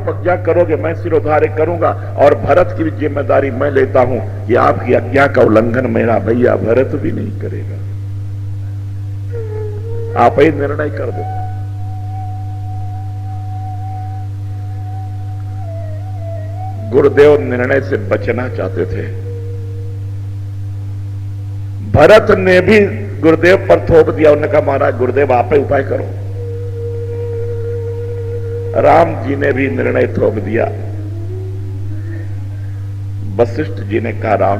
आप आज्ञा करोगे मैं सिरोधार्य करूंगा, और भरत की भी जिम्मेदारी मैं लेता हूं कि आपकी आज्ञा का उल्लंघन मेरा भैया भरत भी नहीं करेगा। आप ही निर्णय कर दो। गुरुदेव निर्णय से बचना चाहते थे। भरत ने भी गुरुदेव पर थोप दिया। उन्होंने कहा महाराज गुरुदेव आप ही उपाय करो। राम जी ने भी निर्णय थोप दिया। वशिष्ठ जी ने कहा राम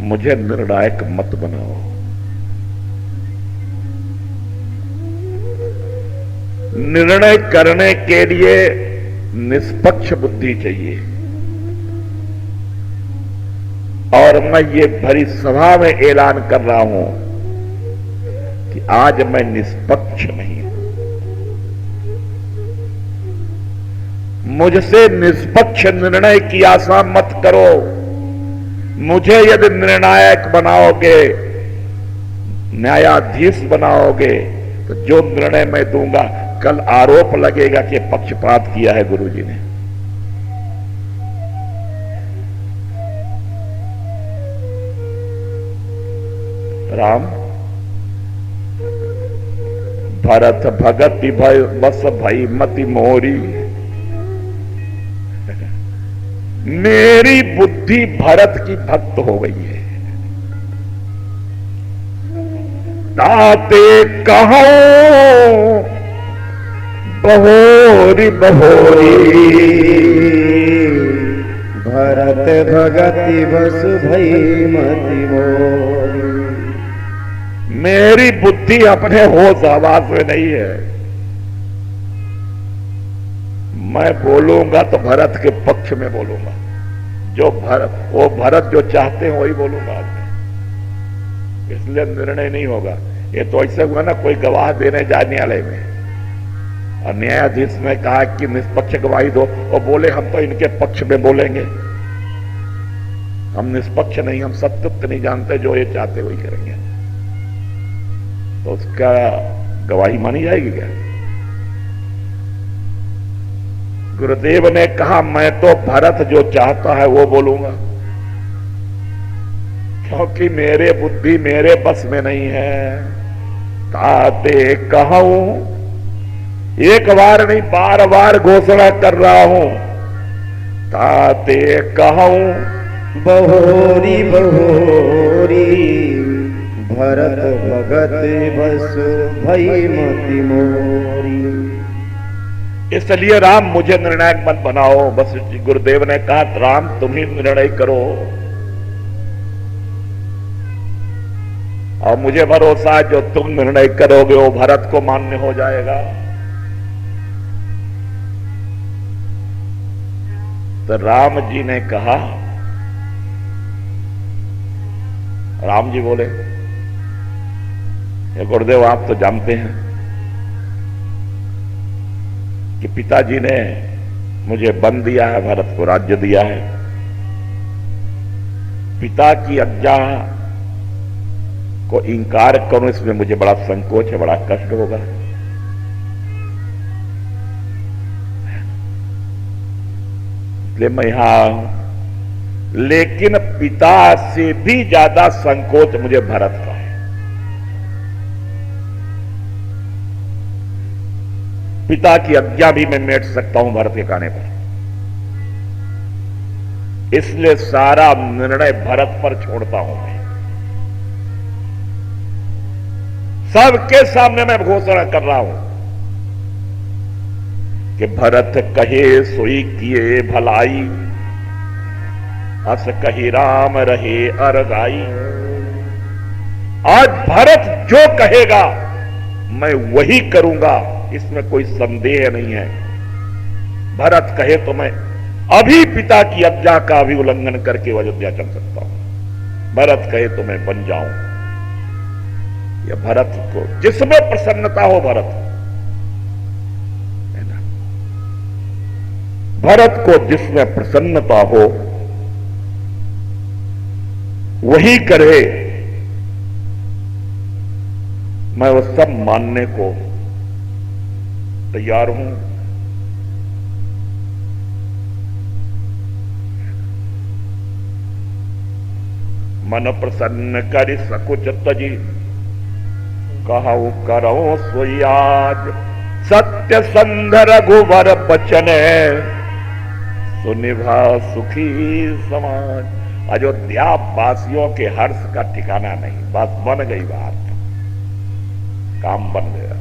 मुझे निर्णायक मत बनाओ। निर्णय करने के लिए निष्पक्ष बुद्धि चाहिए, और मैं ये भरी सभा में ऐलान कर रहा हूं कि आज मैं निष्पक्ष नहीं हूं। मुझसे निष्पक्ष निर्णय की आशा मत करो। मुझे यदि निर्णायक बनाओगे, न्यायाधीश बनाओगे, तो जो निर्णय मैं दूंगा कल आरोप लगेगा कि पक्षपात किया है गुरुजी ने। राम भरत भगति भय बस भई मति मोरी। मेरी बुद्धि भरत की भक्त हो गई है। ताते कहो बहोरी बहोरी। भरत भगति बस भई मति मोरी। मेरी बुद्धि अपने होश आवाज में नहीं है। मैं बोलूंगा तो भरत के पक्ष में बोलूंगा। वो भरत जो चाहते हैं वही बोलूंगा आज मैं। इसलिए निर्णय नहीं होगा। ये तो ऐसे हुआ ना, कोई गवाह देने जाए न्यायालय में और न्यायाधीश ने कहा कि निष्पक्ष गवाही दो, और बोले हम तो इनके पक्ष में बोलेंगे, हम निष्पक्ष नहीं, हम सत्युक्त नहीं जानते, जो ये चाहते वही करेंगे, तो उसका गवाही मानी जाएगी क्या? गुरुदेव ने कहा मैं तो भरत जो चाहता है वो बोलूंगा, क्योंकि मेरे बुद्धि मेरे बस में नहीं है। ताते कहूं, एक बार नहीं बार बार घोषणा कर रहा हूं। ताते कहूं बहोरी बहोरी। भरत भगत बस भई मति मोरी। इसलिए राम मुझे निर्णायक मत बनाओ। बस गुरुदेव ने कहा राम तुम ही निर्णय करो, और मुझे भरोसा है जो तुम निर्णय करोगे वो भरत को मान्य हो जाएगा। तो राम जी ने कहा, राम जी बोले गुरुदेव आप तो जानते हैं कि पिताजी ने मुझे वन दिया है, भरत को राज्य दिया है। पिता की आज्ञा को इंकार करूं इसमें मुझे बड़ा संकोच है, बड़ा कष्ट होगा। इसलिए मैं यहां आया हूं, लेकिन पिता से भी ज्यादा संकोच मुझे भरत का है। पिता की आज्ञा भी मैं मेट सकता हूं भरत के कहने पर, इसलिए सारा निर्णय भरत पर छोड़ता हूं मैं। सबके सामने मैं घोषणा कर रहा हूं कि भरत कहे सोई किए भलाई, अस कही राम रहे अरगाई। आज भरत जो कहेगा मैं वही करूंगा, इसमें कोई संदेह नहीं है। भरत कहे तो मैं अभी पिता की आज्ञा का भी उल्लंघन करके अयोध्या चल सकता हूं। भरत कहे तो मैं बन जाऊं। या भरत को जिसमें प्रसन्नता हो, भरत है ना, भरत को जिसमें प्रसन्नता हो वही करे। मैं वो सब मानने को तैयार हूं, मन प्रसन्न करि सकुच तजी, कहूं करो सोई आज। सत्य संध रघुवर बचन, सुनिभा सुखी समाज। अयोध्या वासियों के हर्ष का ठिकाना नहीं, बस बन गई बात, काम बन गया।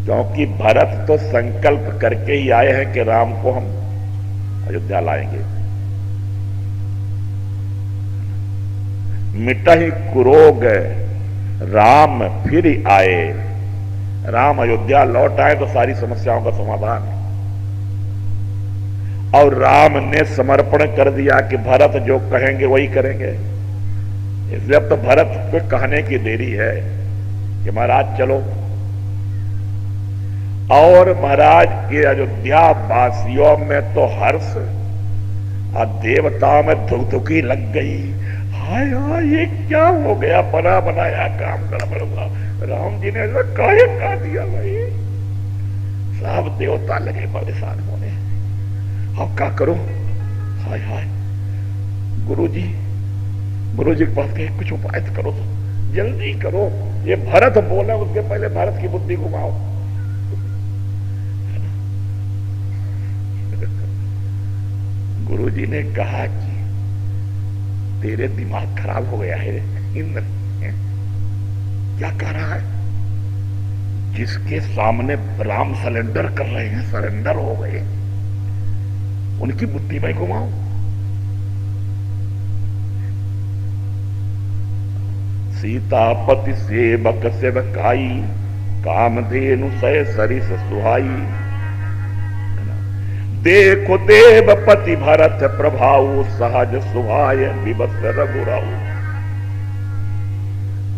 क्योंकि भरत तो संकल्प करके ही आए हैं कि राम को हम अयोध्या लाएंगे। मिटहि कुरोग राम फिर आए। राम अयोध्या लौट आए तो सारी समस्याओं का समाधान है। और राम ने समर्पण कर दिया कि भरत जो कहेंगे वही करेंगे। इसलिए अब तो भरत को कहने की देरी है कि महाराज चलो। और महाराज ये अयोध्या वासियों में तो हर्ष और देवताओं में धुकधुकी लग गई। हाय हाय, ये क्या हो गया, बना बनाया काम गड़बड़ हुआ। राम जी ने ऐसा काहे कहा दिया भाई। सब देवता लगे परेशान होने, अब क्या करो। हाय हाय, गुरु जी के पास गए, कुछ उपाय तो करो, तो जल्दी करो। ये भरत बोला, उसके पहले भरत की बुद्धि घुमाओ। गुरु जी ने कहा कि तेरे दिमाग खराब हो गया है इंद्र। क्या कह रहा है? जिसके सामने राम सरेंडर कर रहे हैं, सरेंडर हो गए, उनकी बुद्धि में घुमाओ। सीतापति सेवक सेवकाई, कामधेनु सय सरिस सुहाई। देखो देवपति भरत प्रभाऊ, सहज सुहाय विवश रघुराऊ।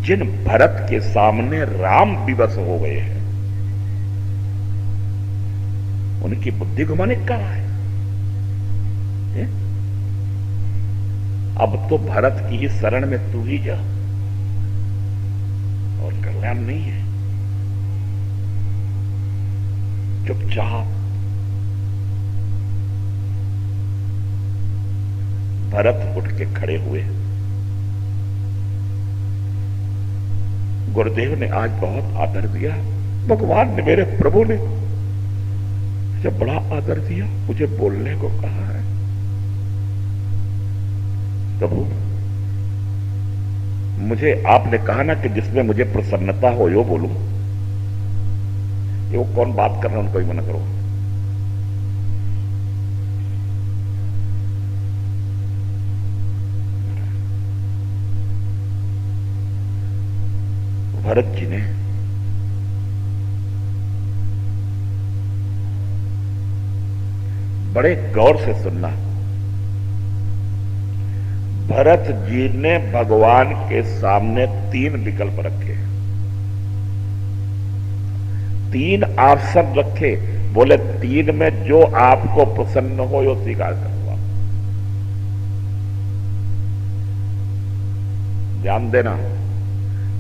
जिन भरत के सामने राम विवश हो गए हैं, उनकी बुद्धि घुमाने का है। अब तो भरत की ही शरण में तू ही जा, और कल्याण नहीं है। चुपचाप भरत उठ के खड़े हुए। गुरुदेव ने आज बहुत आदर दिया, भगवान ने, मेरे प्रभु ने जब बड़ा आदर दिया, मुझे बोलने को कहा है। प्रभु, मुझे आपने कहा ना कि जिसमें मुझे प्रसन्नता हो यो बोलूं। ये वो कौन बात कर रहा है, उनको ही मना करो। भरत जी ने बड़े गौर से सुनना। भरत जी ने भगवान के सामने 3 विकल्प रखे, 3 ऑप्शन रखे। बोले 3 में जो आपको प्रसन्न हो यो स्वीकार करूंगा। ध्यान देना,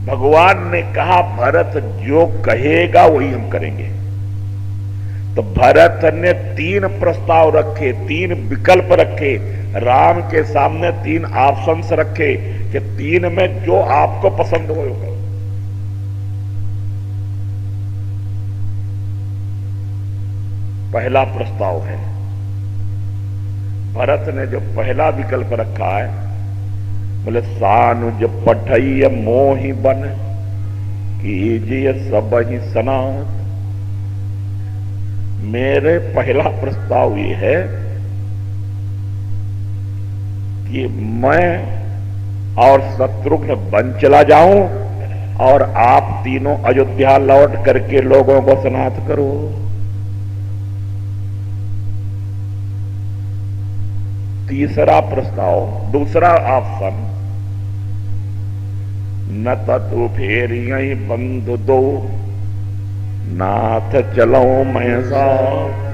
भगवान ने कहा भरत जो कहेगा वही हम करेंगे। तो भरत ने 3 प्रस्ताव रखे, 3 विकल्प रखे, राम के सामने 3 ऑप्शंस रखे कि 3 में जो आपको पसंद हो। पहला प्रस्ताव है, भरत ने जो पहला विकल्प रखा है, बोले सानुज पठैय मोहि बन, कीजिए सब ही सनात। मेरे पहला प्रस्ताव ये है कि मैं और शत्रुघ्न बन चला जाऊं और आप तीनों अयोध्या लौट करके लोगों को सनात करो। तीसरा प्रस्ताव, दूसरा ऑप्शन, न तू फेर यही बंधु दो, नाथ चलो मैं साथ।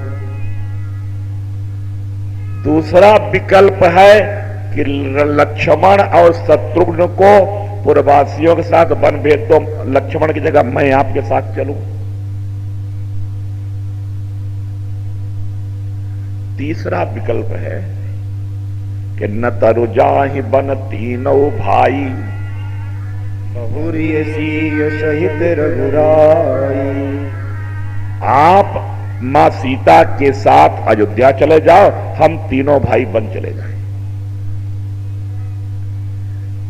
दूसरा विकल्प है कि लक्ष्मण और शत्रुघ्न को पूर्ववासियों के साथ वन भेज दो, लक्ष्मण की जगह मैं आपके साथ चलूं। तीसरा विकल्प है कि न तरु जाहि बन तीनों भाई, बहुरी सीय सहित रघुराई। आप मां सीता के साथ अयोध्या चले जाओ, हम तीनों भाई बन चले जाए।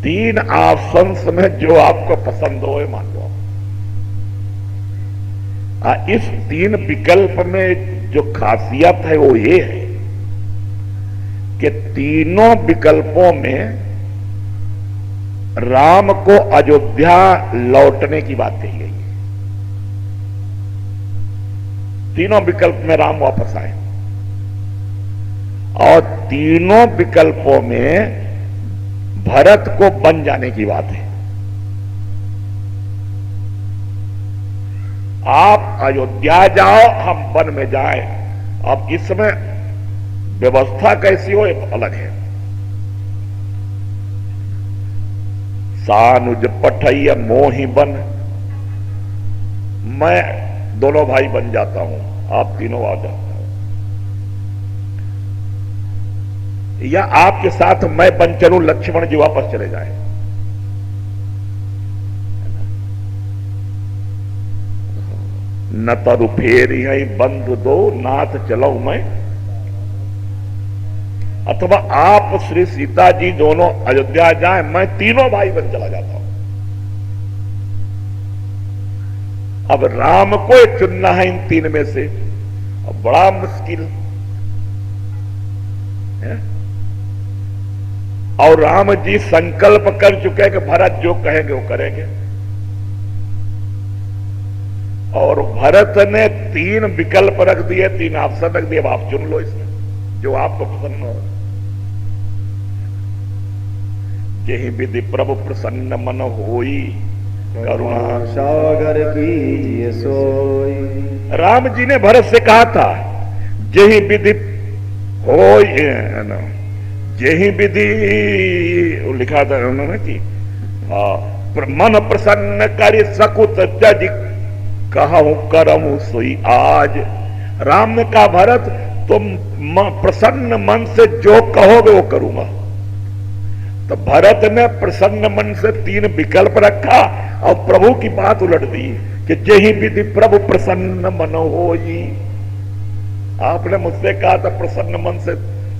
तीन ऑप्शंस में जो आपको पसंद हो मान लो। इस तीन विकल्प में जो खासियत है वो ये है कि तीनों विकल्पों में राम को अयोध्या लौटने की बात कही गई है। तीनों विकल्प में राम वापस आए और तीनों विकल्पों में भरत को बन जाने की बात है। आप अयोध्या जाओ, हम वन में जाएं। अब इसमें व्यवस्था कैसी हो एक अलग है। सानुज पठैया मोहि बन, मैं दोनों भाई बन जाता हूं, आप तीनों आ जाते हो, या आपके साथ मैं बन चलूं, लक्ष्मण जी वापस चले जाए। न तरु फेरी है बंधु दो, नाथ चलो मैं। अथवा आप श्री सीता जी दोनों अयोध्या जाए, मैं तीनों भाई बन चला जाता हूं। अब राम को चुनना है इन तीन में से, अब बड़ा मुश्किल है। और राम जी संकल्प कर चुके हैं कि भरत जो कहेंगे वो करेंगे। और भरत ने तीन विकल्प रख दिए, तीन ऑप्शन रख दिए, अब आप चुन लो इसमें जो आपको पसंद हो। यही विधि प्रभु प्रसन्न मन होई, करुणा सागर कीजिए सोई। राम जी ने भरत से कहा था यही विधि होई, यही विधि लिखा था उन्होंने कि मन प्रसन्न करि सकुत जज कहूं करमु सोई आज। राम ने कहा भरत तुम प्रसन्न मन से जो कहोगे वो करूंगा। तो भरत ने प्रसन्न मन से तीन विकल्प रखा और प्रभु की बात उलट दी कि यही विधि प्रभु प्रसन्न मन होई। आपने मुझसे कहा था प्रसन्न मन से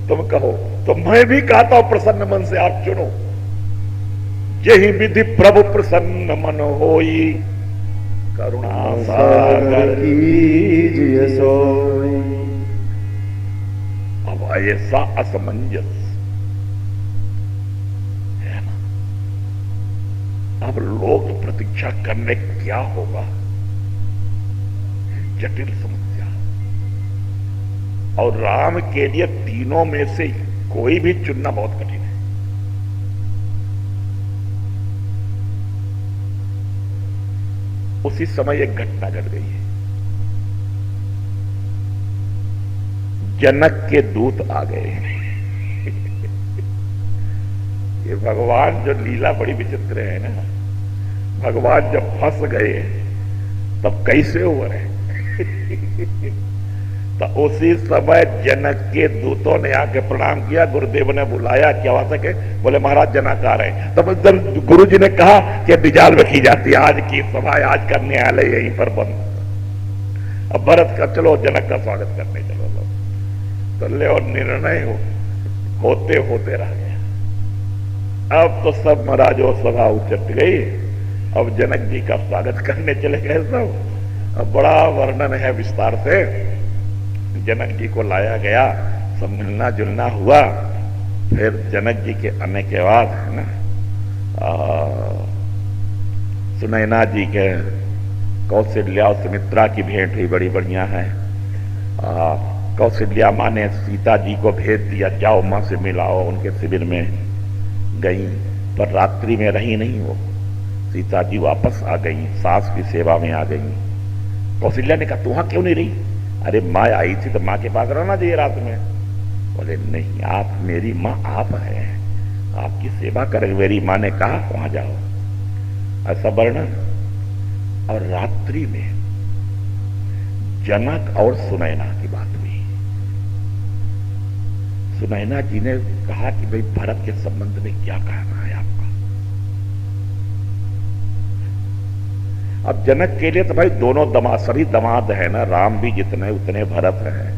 तुम कहो, तो मैं भी कहता हूं प्रसन्न मन से आप चुनो। यही विधि प्रभु प्रसन्न मन होई, करुणा सागर कीजिए सोई। अब ऐसा असमंजस है ना। अब लोग प्रतीक्षा करने क्या होगा, जटिल समस्या। और राम के लिए तीनों में से कोई भी चुनना बहुत कठिन है। उसी समय एक घटना घट गई है। जनक के दूत आ गए। ये भगवान जो लीला बड़ी विचित्र है ना। भगवान जब फंस गए तब कैसे हुआ है। तो उसी समय जनक के दूतों ने आके प्रणाम किया, गुरुदेव ने बुलाया, क्या हुआ सके, बोले महाराज जनक आ रहे हैं। तब जब गुरु जी ने कहा कि डिजाल रखी जाती है, आज की सभा, आज का न्यायालय यहीं पर बंद। अब भरत का चलो जनक का स्वागत करने चलो। तो ले और निर्णय होते होते रह गया। अब तो सब महाराजों सभा उचट गई। अब जनक जी का स्वागत करने चले गए सब। अब बड़ा वर्णन है विस्तार से। जनक जी को लाया गया, सब मिलना जुलना हुआ। फिर जनक जी के आने के बाद है ना, सुनैना जी के कौशल्या और सुमित्रा की भेंट हुई, बड़ी बढ़िया है। कौशल्या माँ ने सीता जी को भेज दिया, जाओ माँ से मिलाओ। उनके शिविर में गई, पर रात्रि में रही नहीं वो। सीता जी वापस आ गई, सास की सेवा में आ गई। कौशल्या ने कहा तू वहां क्यों नहीं रही? अरे माँ आई थी तो माँ के पास रहना चाहिए रात में। बोले नहीं, आप मेरी माँ आप हैं, आपकी सेवा करेंगे। मेरी माँ ने कहा वहां जाओ, ऐसा वर्णन। और रात्रि में जनक और सुनैना की बात हुई। सुनैना जी ने कहा कि भाई भरत के संबंध में क्या कहना है आपका। अब जनक के लिए तो भाई दोनों सभी दामाद है ना, राम भी जितने उतने भरत हैं।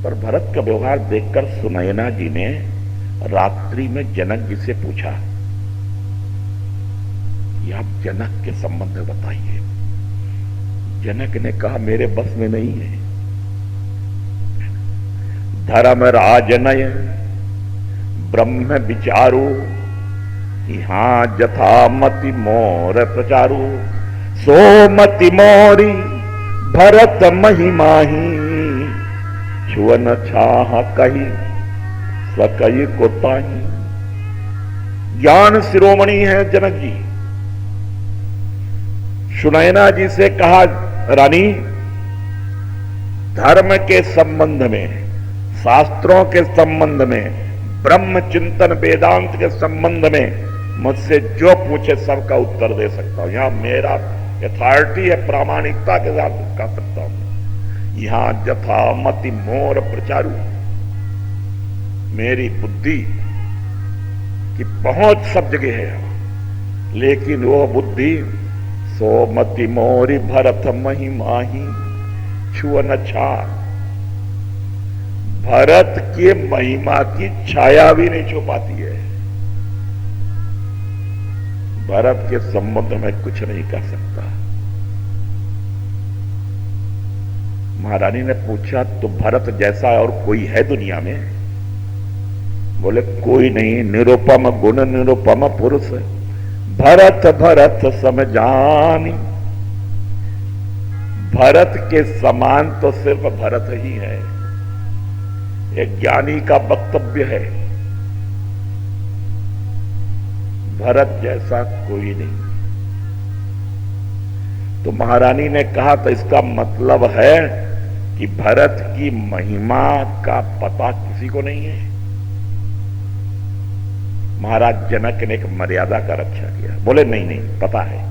पर भरत का व्यवहार देखकर सुनैना जी ने रात्रि में जनक जी से पूछा कि आप जनक के संबंध में बताइए। जनक ने कहा मेरे बस में नहीं है। धर्म राजनय ब्रह्म विचारू यहां जथा मति मोर प्रचारू सोमति मोरी भरत महिमाही छुअन छाह कही सकई को ताही। ज्ञान शिरोमणि है जनक जी। सुनैना जी से कहा रानी, धर्म के संबंध में, शास्त्रों के संबंध में, ब्रह्म चिंतन वेदांत के संबंध में मुझसे जो पूछे सबका उत्तर दे सकता हूं। यहां मेरा अथॉरिटी है, प्रामाणिकता के साथ कह सकता हूं। यहां जथा मति मोर प्रचारू, मेरी बुद्धि की पहुंच सब जगह है, लेकिन वो बुद्धि सोमति मोरी भरत महिमाही छुअन छा, भरत के महिमा की छाया भी नहीं छू पाती है। भरत के संबंध में कुछ नहीं कर सकता। महारानी ने पूछा तो भरत जैसा और कोई है दुनिया में? बोले कोई नहीं, निरुपम गुण निरुपम पुरुष भरत भरत समझानी। भरत के समान तो सिर्फ भरत ही है। एक ज्ञानी का वक्तव्य है, भरत जैसा कोई नहीं। तो महारानी ने कहा तो इसका मतलब है कि भरत की महिमा का पता किसी को नहीं है। महाराज जनक ने एक मर्यादा का रक्षा किया, बोले नहीं नहीं पता है।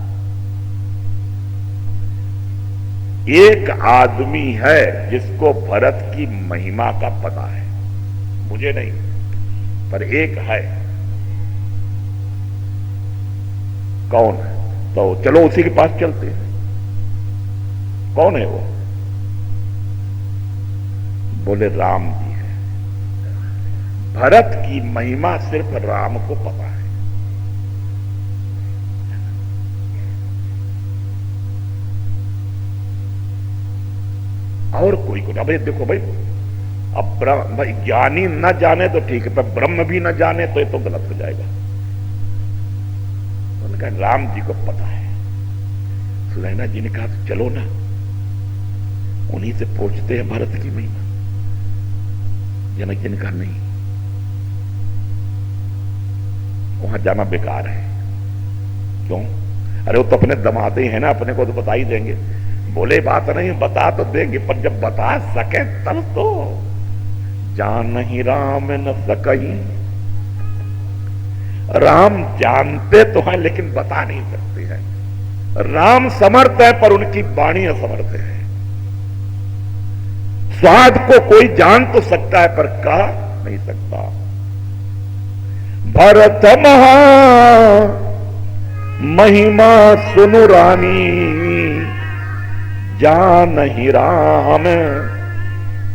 एक आदमी है जिसको भरत की महिमा का पता है, मुझे नहीं, पर एक है। कौन है? तो चलो उसी के पास चलते हैं। कौन है वो? बोले राम जी है। भरत की महिमा सिर्फ राम को पता है। और कोई को? भाई देखो भाई, अब भाई ज्ञानी न जाने तो ठीक है, पर ब्रह्म भी न जाने तो ये तो गलत हो जाएगा। उन्होंने कहा राम जी को पता है। सुनैना जी ने कहा तो चलो ना, उन्हीं से पूछते हैं भरत की महिमा। जनक जी ने कहा नहीं, वहां जाना बेकार है। क्यों? अरे वो तो अपने दमादे हैं ना, अपने को तो बता ही देंगे। बोले बात नहीं, बता तो देंगे, पर जब बता सके तब तो। जान ही राम न सकई, राम जानते तो हैं लेकिन बता नहीं सकते हैं। राम समर्थ है पर उनकी वाणी असमर्थ है। स्वाद को कोई जान तो सकता है पर कह नहीं सकता। भरत महा महिमा सुनु रानी, जान ही राम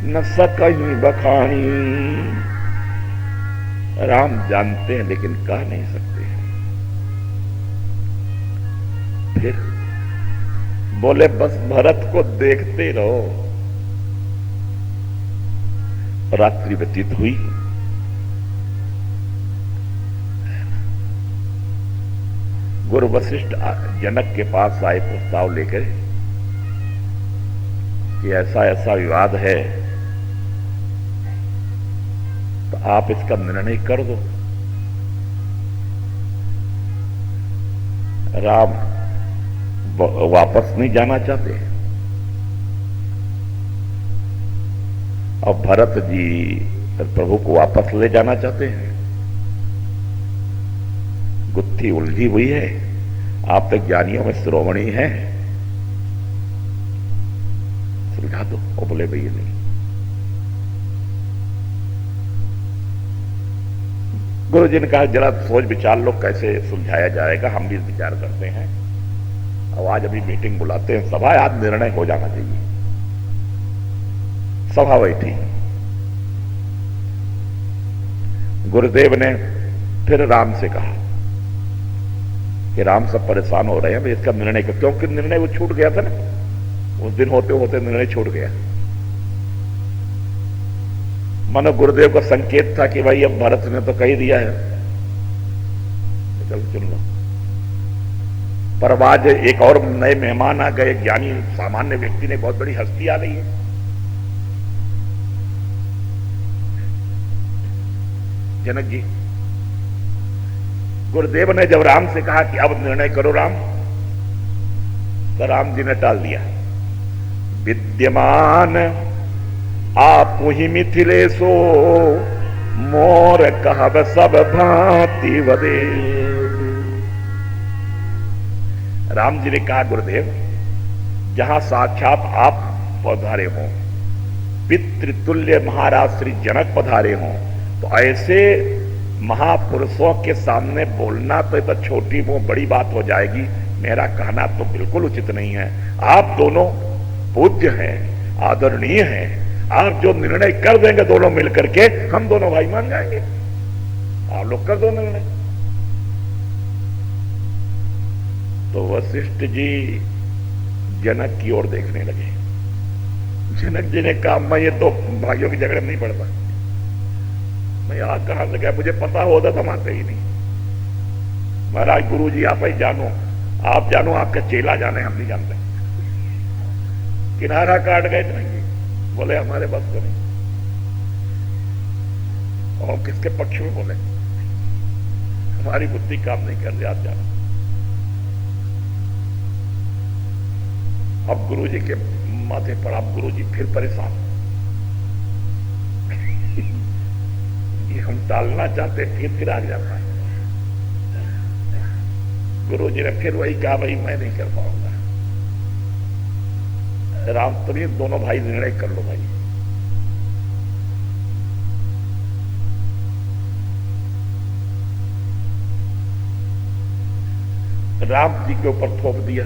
न सकहीं बखानी। राम जानते हैं लेकिन कह नहीं सकते हैं। फिर बोले बस भरत को देखते रहो। रात्रि व्यतीत हुई। गुरु वशिष्ठ जनक के पास आए प्रस्ताव लेकर कि ऐसा ऐसा विवाद है, तो आप इसका निर्णय कर दो। राम वापस नहीं जाना चाहते और भरत जी प्रभु को वापस ले जाना चाहते हैं। गुत्थी उलझी हुई है। आप तक ज्ञानियों में शिरोमणि हैं, सुलझा दो। वो बोले भैया नहीं, गुरु जी ने कहा जरा सोच विचार लो कैसे सुलझाया जाएगा, हम भी विचार करते हैं। अब आज अभी मीटिंग बुलाते हैं, सभा आज निर्णय हो जाना चाहिए। सभा बैठी, गुरुदेव ने फिर राम से कहा कि राम सब परेशान हो रहे हैं, इसका निर्णय कर, क्योंकि निर्णय वो छूट गया था ना, उस दिन होते होते निर्णय छूट गया। मानो गुरुदेव का संकेत था कि भाई अब भरत ने तो कह दिया है, चलो चुन लो। पर आज एक और नए मेहमान आ गए, ज्ञानी सामान्य व्यक्ति ने, बहुत बड़ी हस्ती आ गई है। जनक जी, गुरुदेव ने जब राम से कहा कि अब निर्णय करो राम, तो राम जी ने टाल दिया। विद्यमान आप ही मिथिलेशो मोर कहब सब भांति वदे। राम जी ने कहा गुरुदेव, जहां साक्षात आप पधारे हों, पितृतुल्य महाराज श्री जनक पधारे हों, तो ऐसे महापुरुषों के सामने बोलना तो छोटी मुंह बड़ी बात हो जाएगी। मेरा कहना तो बिल्कुल उचित नहीं है। आप दोनों पूज्य हैं, आदरणीय हैं, आप जो निर्णय कर देंगे दोनों मिलकर के, हम दोनों भाई मान जाएंगे। आप लोग कर दो निर्णय। तो वशिष्ठ जी जनक की ओर देखने लगे। जनक जी ने कहा, मैं ये दो भाइयों की झगड़े में नहीं पड़ता। मैं यहां कहां से गया, मुझे पता होता तो मानते ही नहीं। महाराज गुरु जी आप ही जानो, आप जानो, आपका चेला जाने, हम नहीं जानते। किनारा काट गए नहीं, बोले हमारे बस को नहीं। और किसके पक्ष में बोले, हमारी बुद्धि काम नहीं कर रही, आप जानो। अब गुरु जी के माथे पर, अब गुरु जी फिर परेशान। ये हम टालना चाहते, फिर आ जाता है। गुरु जी ने फिर वही कहा, भाई मैं नहीं कर पाऊंगा। राम, तुम ये दोनों भाई निर्णय कर लो भाई। राम जी के ऊपर थोप दिया।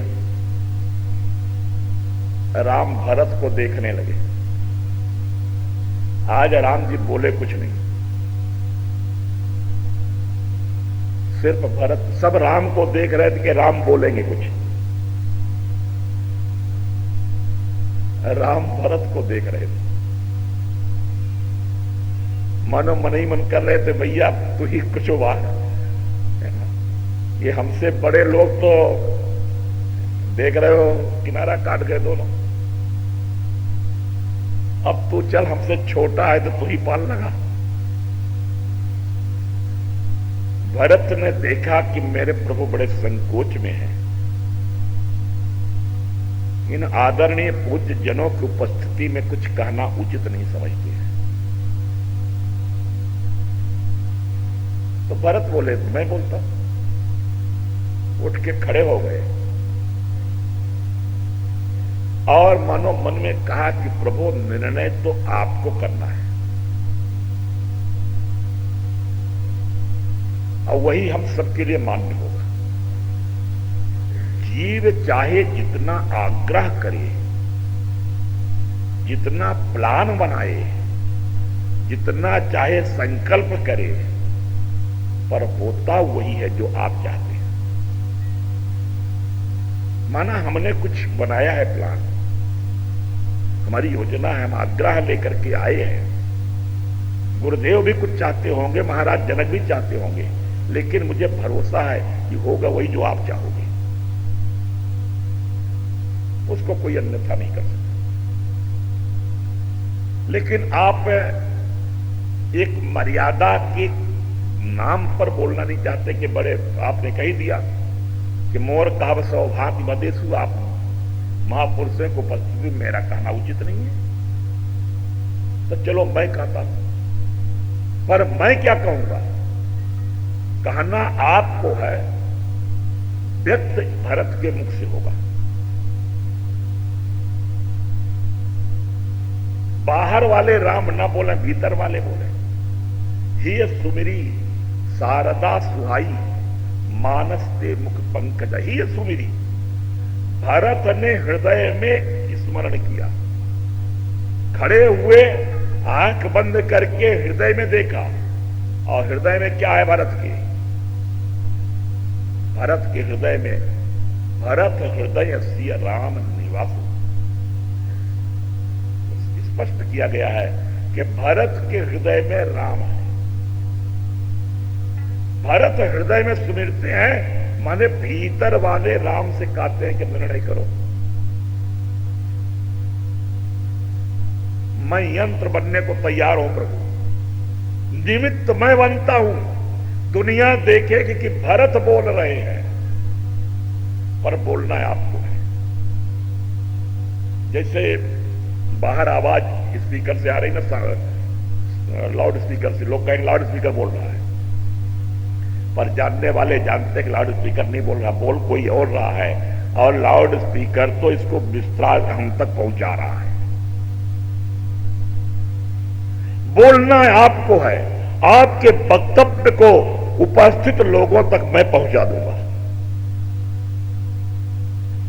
राम भरत को देखने लगे। आज राम जी बोले कुछ नहीं, सिर्फ भरत, सब राम को देख रहे थे कि राम बोलेंगे कुछ। राम भरत को देख रहे थे, मनो मन ही मन कर रहे थे, भैया तू ही कुछ बात है ना। ये हमसे बड़े लोग तो देख रहे हो किनारा काट गए दोनों, अब तू चल, हमसे छोटा है तो तू ही पाल लगा। भरत ने देखा कि मेरे प्रभु बड़े संकोच में हैं, इन आदरणीय पूज्य जनों की उपस्थिति में कुछ कहना उचित नहीं समझते हैं। तो भरत बोले, मैं बोलता। उठ के खड़े हो गए और मनो मन में कहा कि प्रभु निर्णय तो आपको करना है, और वही हम सबके लिए मान्य होगा। जीव चाहे जितना आग्रह करे, जितना प्लान बनाए, जितना चाहे संकल्प करे, पर होता वही है जो आप चाहते हैं। माना हमने कुछ बनाया है प्लान, हमारी योजना है, हम आग्रह लेकर के आए हैं। गुरुदेव भी कुछ चाहते होंगे, महाराज जनक भी चाहते होंगे, लेकिन मुझे भरोसा है कि होगा वही जो आप चाहोगे, उसको कोई अन्यथा नहीं कर सकता। लेकिन आप एक मर्यादा के नाम पर बोलना नहीं चाहते कि बड़े, आपने कही दिया कि मोर कहब सौभाग्य बदेसु, आप महापुरुषों को उपस्थिति में मेरा कहना उचित नहीं है, तो चलो मैं कहता हूं, पर मैं क्या कहूंगा, कहना आपको है, व्यक्त भरत के मुख से होगा। बाहर वाले राम ना बोले, भीतर वाले बोले। ही सुमिरी शारदा सुहाई मानस ते मुख पंकज ही सुमिरी। भरत ने हृदय में स्मरण किया, खड़े हुए आंख बंद करके हृदय में देखा, और हृदय में क्या है भरत के? भरत के हृदय में, भरत हृदय सिय राम निवास, स्पष्ट किया गया है कि भरत के हृदय में राम है। भरत हृदय में सुमिरते हैं, माने भीतर वाले राम से कहते हैं कि निर्णय करो, मैं यंत्र बनने को तैयार हूं प्रभु, निमित्त मैं बनता हूं। दुनिया देखेगी कि भरत बोल रहे हैं, पर बोलना है आपको है। जैसे बाहर आवाज स्पीकर से आ रही ना, लाउड स्पीकर से, लोग कहेंगे लाउड स्पीकर बोल रहा है, पर जानने वाले जानते हैं कि लाउड स्पीकर नहीं बोल रहा, बोल कोई और रहा है, और लाउड स्पीकर तो इसको विस्तार हम तक पहुंचा रहा है। बोलना आपको है, आपके वक्तव्य को उपस्थित लोगों तक मैं पहुंचा दूंगा।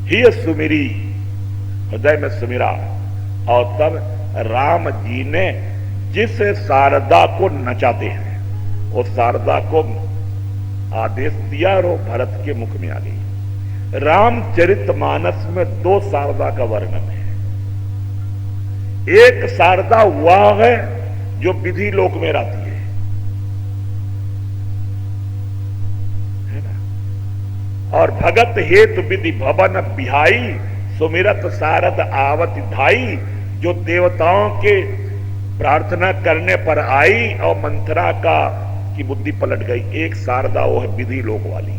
ही सुमिरी, हृदय में सुमिरा, और तब राम जी ने जिस शारदा को नचाते हैं, वो शारदा को आदेश दिया और वो भरत के मुख में आ गई। रामचरितमानस में दो शारदा का वर्णन है। एक शारदा वह है जो विधि लोक में रहती है ना, और भगत हेतु विधि भवन बिहाई, सुमिरत शारद आवत धाई, जो देवताओं के प्रार्थना करने पर आई और मंथरा की बुद्धि पलट गई। एक शारदा वो है विधि लोक वाली।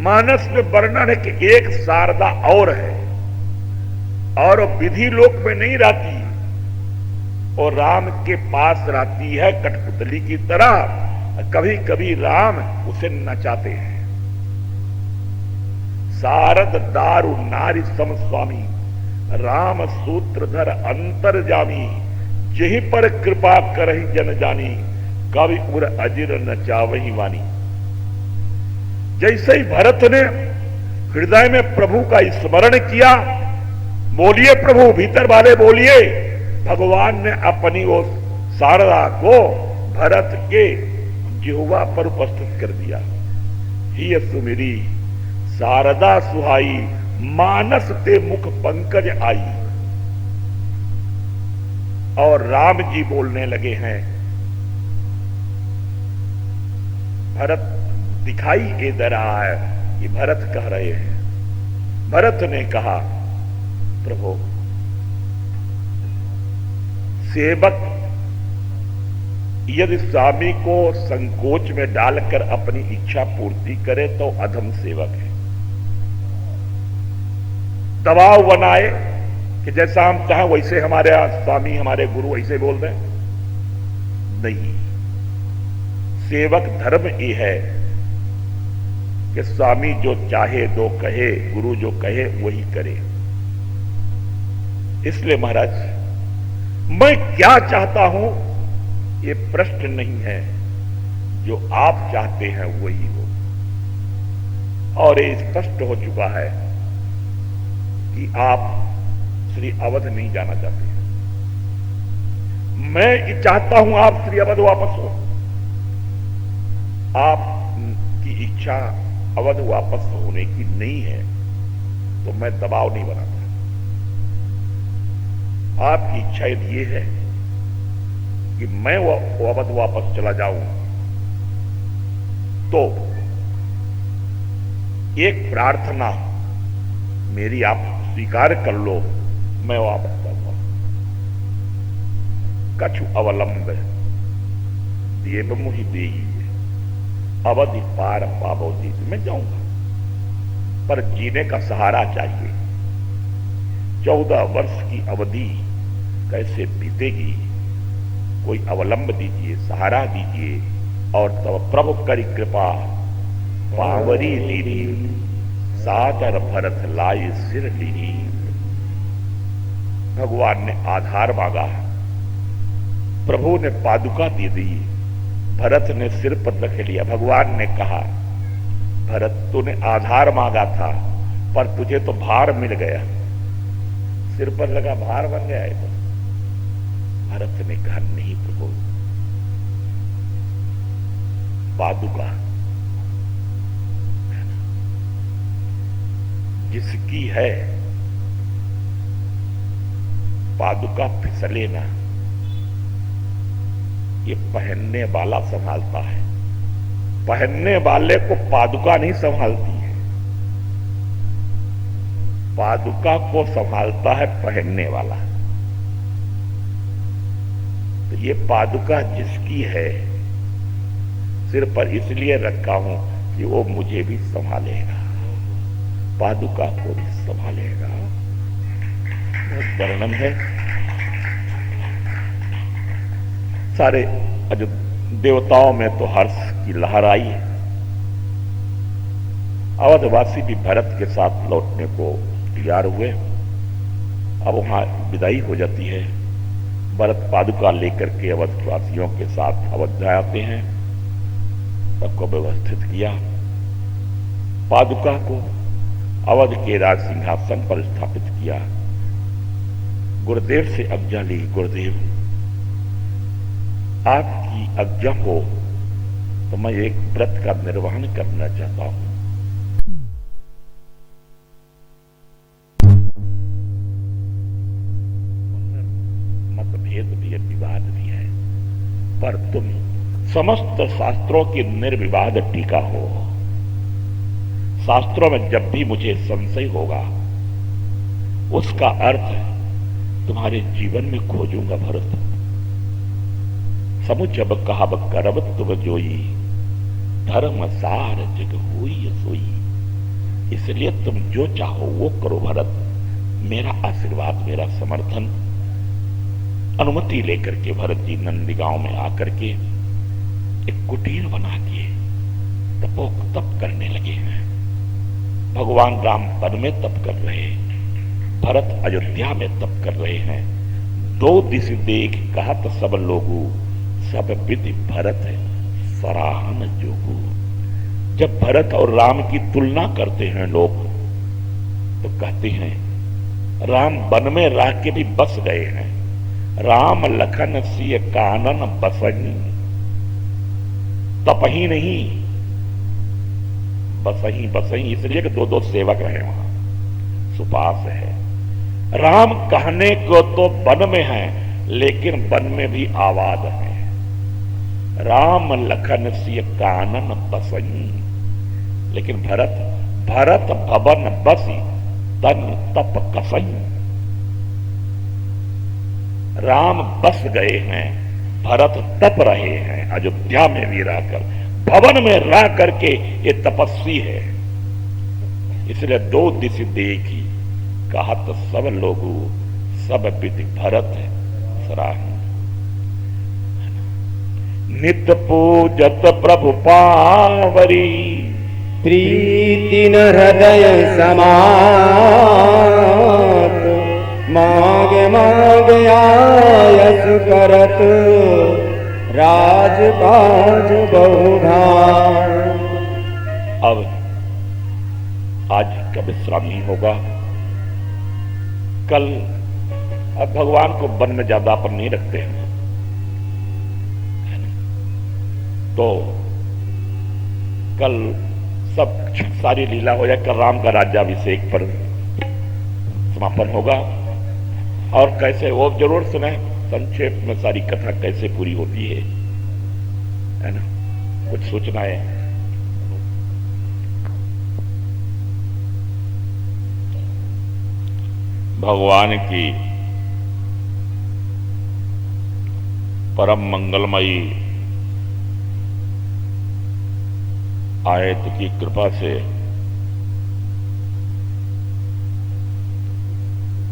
मानस में वर्णन है कि एक शारदा और है, और वो विधि लोक में नहीं रहती, और राम के पास रहती है कठपुतली की तरह। कभी कभी राम उसे नचाते हैं। शारद दारु नारी सम स्वामी, राम सूत्रधर अंतर्जामी, जही पर कृपा करहि जन जानी, कवि उर अजिर नचावही वानी। जैसे ही भरत ने हृदय में प्रभु का स्मरण किया, बोलिए प्रभु, भीतर वाले बोलिए, भगवान ने अपनी वो शारदा को भरत के जिह्वा पर उपस्थित कर दिया। ही सुमिरी शारदा सुहाई, मानस ते मुख पंकज आई। और राम जी बोलने लगे हैं। भरत दिखाई दे रहा है कि भरत कह रहे हैं। भरत ने कहा, प्रभु, सेवक यदि स्वामी को संकोच में डालकर अपनी इच्छा पूर्ति करे तो अधम सेवक है। दबाव बनाए कि जैसा हम चाहें वैसे हमारे स्वामी, हमारे गुरु ऐसे बोल दें, नहीं। सेवक धर्म ये है कि स्वामी जो चाहे दो कहे, गुरु जो कहे वही करे। इसलिए महाराज, मैं क्या चाहता हूं ये प्रश्न नहीं है, जो आप चाहते हैं वही हो। और ये स्पष्ट हो चुका है कि आप श्री अवध नहीं जाना चाहते। मैं ये चाहता हूं आप श्री अवध वापस हो। आपकी इच्छा अवध वापस होने की नहीं है तो मैं दबाव नहीं बनाता। आपकी इच्छा यदि ये है कि मैं वो अवध वापस चला जाऊं, तो एक प्रार्थना मेरी आप स्वीकार कर लो, मैं वापस जाऊंगा। कछु अवलंब देव मुहि देई, अवधि पार पावो दी। मैं जाऊंगा, पर जीने का सहारा चाहिए। 14 वर्ष की अवधि कैसे बीतेगी, कोई अवलंब दीजिए, सहारा दीजिए। और तब प्रभु करी कृपा पावरी लीनी, सादर भरत लाई सिर लीनी। भगवान ने आधार मांगा, प्रभु ने पादुका दे दी, भरत ने सिर पर रख लिया। भगवान ने कहा, भरत तूने आधार मांगा था पर तुझे तो भार मिल गया, सिर पर लगा भार बन गया है। तो भरत ने कहा, नहीं प्रभु, पादुका जिसकी है, पादुका फिसले ना, ये पहनने वाला संभालता है। पहनने वाले को पादुका नहीं संभालती है, पादुका को संभालता है पहनने वाला। तो ये पादुका जिसकी है, सिर पर इसलिए रखा हूं कि वो मुझे भी संभालेगा, पादुका को भी संभालेगा। वर्णन है सारे देवताओं में तो हर्ष की लहर आई। अवधवासी भी भरत के साथ लौटने को तैयार हुए। अब वहां विदाई हो जाती है। भरत पादुका लेकर के अवधवासियों के साथ अयोध्या आते हैं। सबको व्यवस्थित किया, पादुका को अवध के राज सिंहासन पर स्थापित किया। गुरुदेव से आज्ञा ली, गुरुदेव आपकी आज्ञा हो तो मैं एक व्रत का निर्वहन करना चाहता हूं। मतभेद भी है, विवाद भी है, पर तुम समस्त शास्त्रों की निर्विवाद टीका हो। शास्त्रों में जब भी मुझे संशय होगा उसका अर्थ तुम्हारे जीवन में खोजूंगा भरत। समुझब कहब करब तुम जोई, धर्म सार जग हुई सोई। इसलिए तुम जो चाहो वो करो भरत। मेरा आशीर्वाद, मेरा समर्थन। अनुमति लेकर के भरत जी नंदीगांव में आकर के एक कुटीर बना के तप करने लगे हैं। भगवान राम वन में तप कर रहे, भरत अयोध्या में तप कर रहे हैं। दो दिश देख कहत सब लोगू, सब विधि भरत सराहन जोगू। जब भरत और राम की तुलना करते हैं लोग तो कहते हैं राम वन में रह के भी बस गए हैं। राम लखन सिय कानन बसही, तपही नहीं बसही। बसही इसलिए कि दो दो सेवक रहे वहां, सुपास है। राम कहने को तो वन में है लेकिन वन में भी आवाज है। राम लखन सिय कानन बसही, लेकिन भरत भवन बसी तन तप कसई। राम बस गए हैं, भरत तप रहे हैं अयोध्या में भी रहकर, भवन में रह करके ये तपस्वी है। इसलिए दो दिश देखी कहत सब लोगू, सब विधि भरत सराहन। नित्य पूजत प्रभु पावरी, प्रीति न हृदय समात। माग माग आयस करत, राजकाज बहुधार। अब आज का विश्राम नहीं होगा। कल अब भगवान को वन में ज्यादा अपन नहीं रखते हैं, तो कल सब सारी लीला हो जाए। कल राम का राज्याभिषेक पर समापन होगा। और कैसे वो जरूर सुने संक्षेप में सारी कथा कैसे पूरी होती है ना। कुछ सूचनाएं भगवान की परम मंगलमयी आयत की कृपा से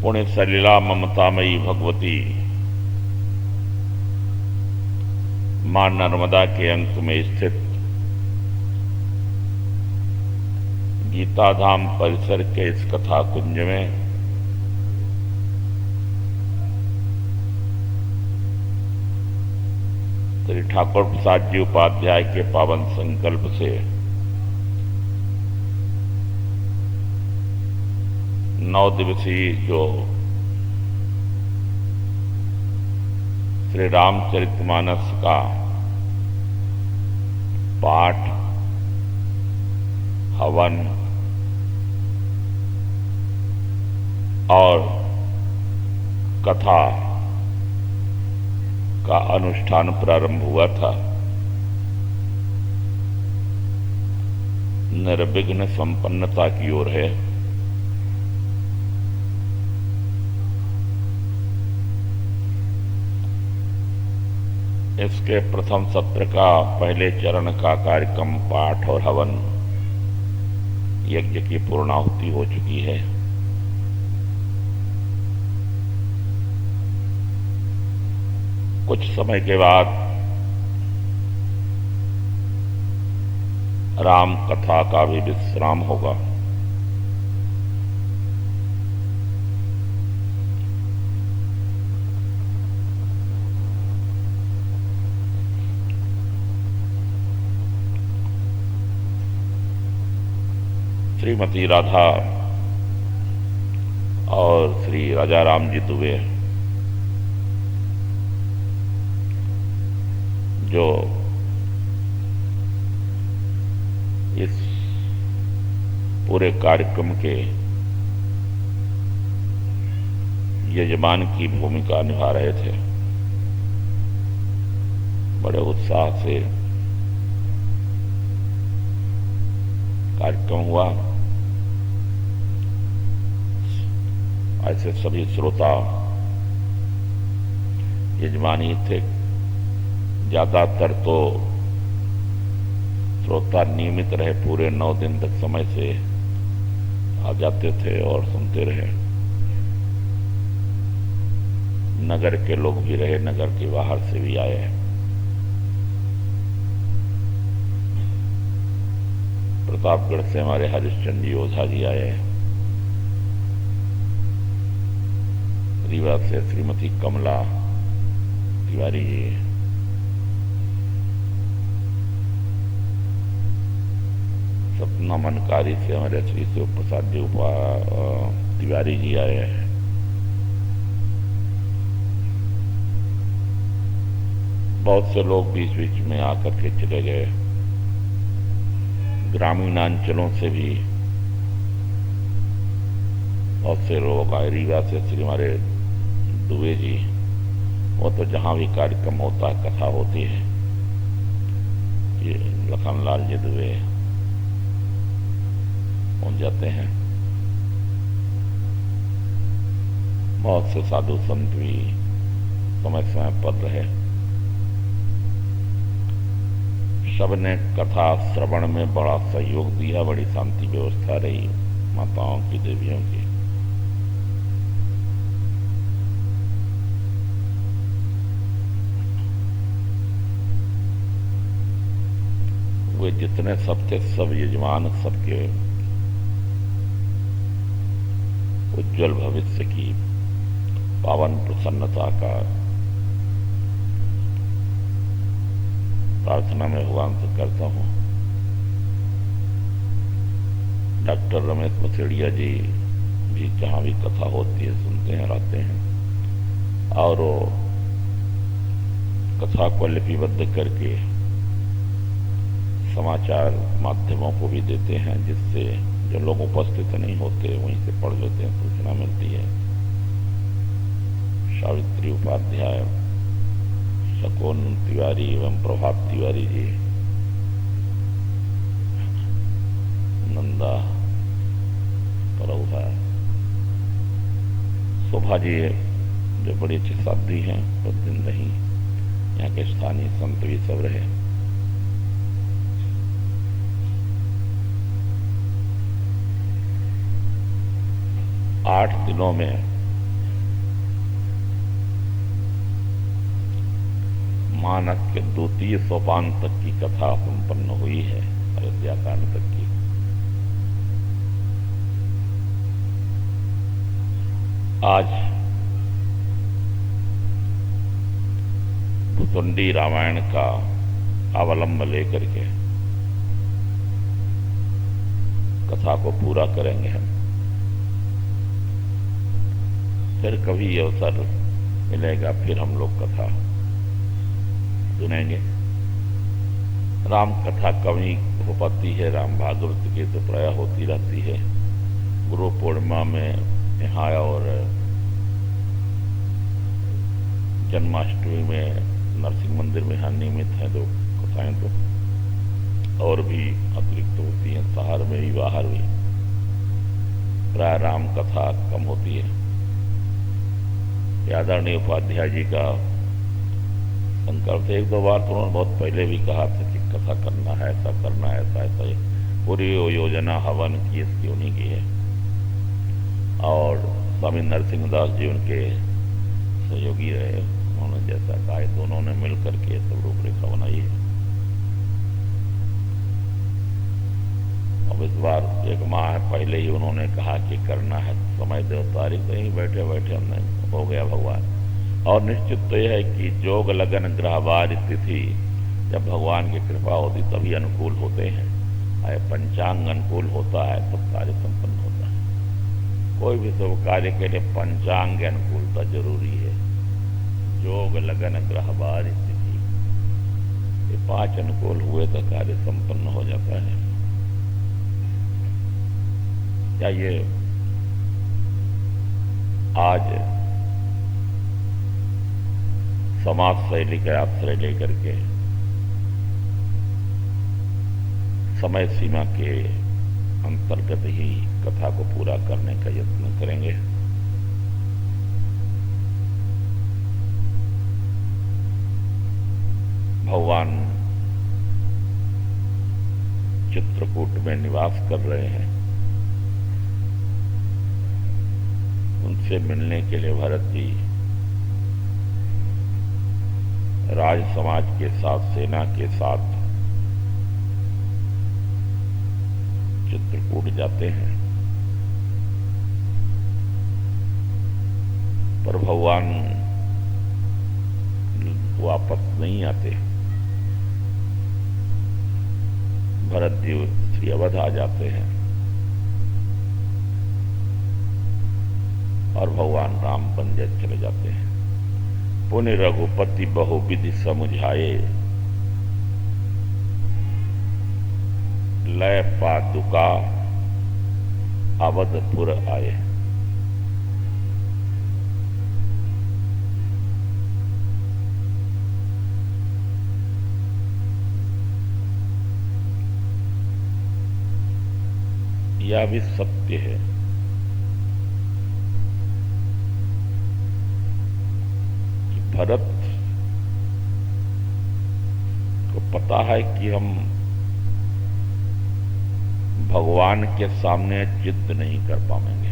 पुण्य सलीला ममतामयी भगवती मां नर्मदा के अंक में स्थित गीताधाम परिसर के इस कथा कुंज में श्री ठाकुर प्रसाद जी उपाध्याय के पावन संकल्प से 9 दिवसीय जो श्री रामचरितमानस का पाठ, हवन और कथा का अनुष्ठान प्रारंभ हुआ था, निर्विघ्न संपन्नता की ओर है। इसके प्रथम सत्र का पहले चरण का कार्यक्रम पाठ और हवन यज्ञ की पूर्णाहुति हो चुकी है। कुछ समय के बाद राम कथा का भी विश्राम होगा। श्रीमती राधा और श्री राजा राम जी दुबे जो इस पूरे कार्यक्रम के यजमान की भूमिका निभा रहे थे, बड़े उत्साह से कार्यक्रम हुआ। ऐसे सभी श्रोता यजमानी थे। ज्यादातर तो श्रोता नियमित रहे, पूरे 9 दिन तक समय से आ जाते थे और सुनते रहे। नगर के लोग भी रहे, नगर के बाहर से भी आए। प्रतापगढ़ से हमारे हरिश्चंद्र जी ओझा जी आए, रीवा से श्रीमती कमला तिवारी जी, सपना मनकारी से हमारे श्री शिव प्रसाद जी तिवारी जी आए हैं। बहुत से लोग बीच बीच में आकर के चले गए। ग्रामीणांचलों से भी बहुत से लोग आए। रीवा से श्री हमारे दुबे जी, वो तो जहां भी कार्यक्रम होता है, कथा होती है, ये लखनलाल जी दुबे पहुंच जाते हैं। बहुत से साधु संत भी समय समय पर रहे। सबने कथा श्रवण में बड़ा सहयोग दिया, बड़ी शांति व्यवस्था रही माताओं की, देवियों की। वे जितने सब थे, सब यजमान, सबके उज्जवल भविष्य की पावन प्रसन्नता का प्रार्थना में भगवान से करता हूं। डॉक्टर रमेश मसेड़िया जी भी जहां भी कथा होती है सुनते हैं, रहते हैं और वो कथा को लिपिबद्ध करके समाचार माध्यमों को भी देते हैं, जिससे जो लोग उपस्थित नहीं होते वहीं से पढ़ लेते हैं, सूचना मिलती है। सावित्री उपाध्याय, शकुन तिवारी एवं प्रभात तिवारी जी, नंदा परौहा, शोभा जी जो बड़ी अच्छी साध्वी हैं, कुछ दिन रही, यहाँ के स्थानीय संत भी सब रहे। आठ दिनों में मानक के द्वितीय सोपान तक की कथा संपन्न हुई है, अयोध्या कांड तक की। आज तुंडी रामायण का अवलंब लेकर के कथा को पूरा करेंगे हम। फिर कभी अवसर मिलेगा, फिर हम लोग कथा सुनेंगे। राम कथा कभी हो पाती है, राम भागवत की तो प्राय होती रहती है। गुरु पूर्णिमा में यहाँ और जन्माष्टमी में नरसिंह मंदिर में यहाँ नियमित है दो कथाएं, तो और भी अतिरिक्त होती हैं, शहर में भी बाहर भी प्राय राम कथा कम होती है। आदरणीय उपाध्याय जी का संकल्प थे, एक दो बार तो उन्होंने बहुत पहले भी कहा था कि कथा करना है, ऐसा करना है, ऐसा ऐसा ही पूरी योजना हवन की इसकी उन्हीं की है। और स्वामी नरसिंह दास जी उनके सहयोगी रहे, उन्होंने जैसा कहा दोनों ने मिलकर के सब रूपरेखा बनाई है। अब इस बार एक माह पहले ही उन्होंने कहा कि करना है, समय दो तारीख, तो यहीं बैठे बैठे हमने हो गया भगवान। और निश्चित तो यह है कि जोग लगन ग्रहवार तिथि जब भगवान की कृपा होती तभी अनुकूल होते हैं। पंचांग अनुकूल होता है तब कार्य संपन्न होता है। कोई भी शुभ कार्य के लिए पंचांग अनुकूलता जरूरी है। जोग लगन ग्रहवार तिथि, ये 5 अनुकूल हुए तो कार्य संपन्न हो जाता है। क्या ये आज समाज शैली का आश्रय लेकर के समय सीमा के अंतर्गत ही कथा को पूरा करने का यत्न करेंगे। भगवान चित्रकूट में निवास कर रहे हैं, उनसे मिलने के लिए भरत जी राज समाज के साथ, सेना के साथ चित्रकूट जाते हैं। पर भगवान वापस नहीं आते। भरत जी श्री अवध आ जाते हैं और भगवान राम बंजर चले जाते हैं। पुण्य रघुपति बहुविधि समुझाए, लय पादुका अवधपुर आए। यह भी सत्य है कि भरत को पता है कि हम भगवान के सामने जिद नहीं कर पाएंगे।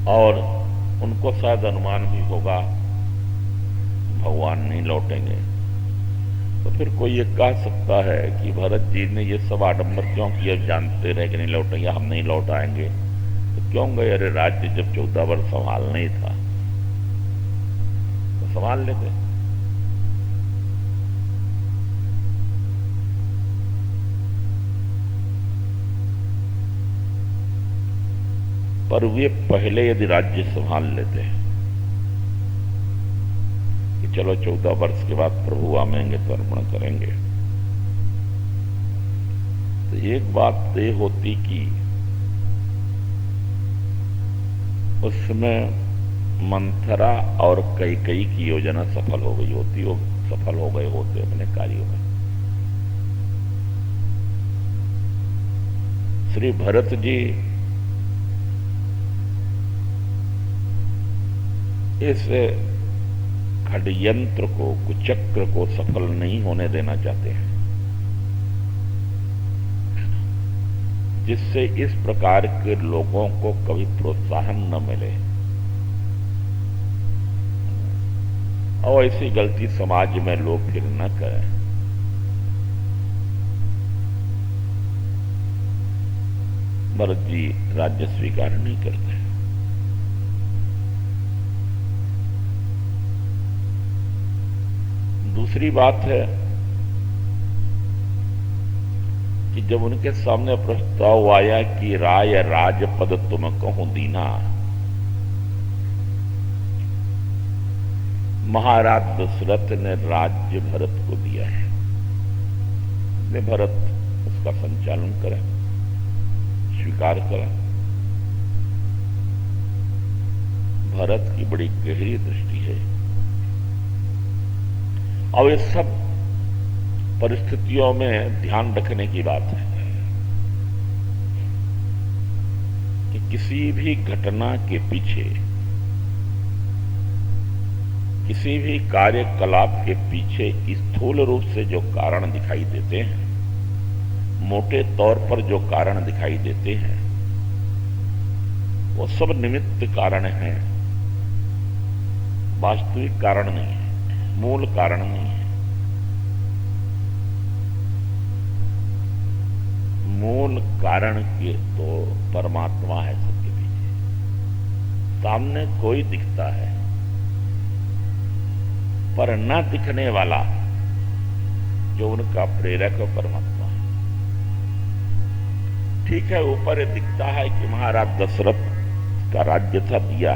और उनको शायद अनुमान भी होगा भगवान नहीं लौटेंगे। तो फिर कोई ये कह सकता है कि भरत जी ने ये सब आडंबर क्यों किया, जानते रहे कि नहीं लौटेंगे, हम नहीं लौट आएंगे तो क्यों गए? अरे राज्य जब 14 वर्ष संभालना ही था तो संभाल लेते। पर वे पहले यदि राज्य संभाल लेते कि चलो 14 वर्ष के बाद प्रभु आएंगे तो अर्पण करेंगे, तो एक बात ये होती कि उसमें मंथरा और कैकेयी की योजना सफल हो गई होती, वो सफल हो गए होते अपने कार्यों में। श्री भरत जी इस षड्यंत्र को, कुचक्र को सफल नहीं होने देना चाहते हैं, जिससे इस प्रकार के लोगों को कभी प्रोत्साहन न मिले। और ऐसी गलती समाज में लोग फिर न करें। भरत जी राज्य स्वीकार नहीं करते। दूसरी बात है कि जब उनके सामने प्रस्ताव आया कि राय राजपद तुम कहूं दीना, महाराज दशरथ ने राज्य भरत को दिया है, ने भरत उसका संचालन करें, स्वीकार करें। भरत की बड़ी गहरी दृष्टि है और ये सब परिस्थितियों में ध्यान रखने की बात है कि किसी भी घटना के पीछे, किसी भी कार्यकलाप के पीछे स्थूल रूप से जो कारण दिखाई देते हैं, मोटे तौर पर जो कारण दिखाई देते हैं, वो सब निमित्त कारण हैं, वास्तविक कारण नहीं है, मूल कारण नहीं है। मूल कारण के तो परमात्मा है सबके पीछे। सामने कोई दिखता है पर न दिखने वाला जो उनका प्रेरक है परमात्मा। ठीक है, ऊपर दिखता है कि महाराज दशरथ का राज्य था दिया,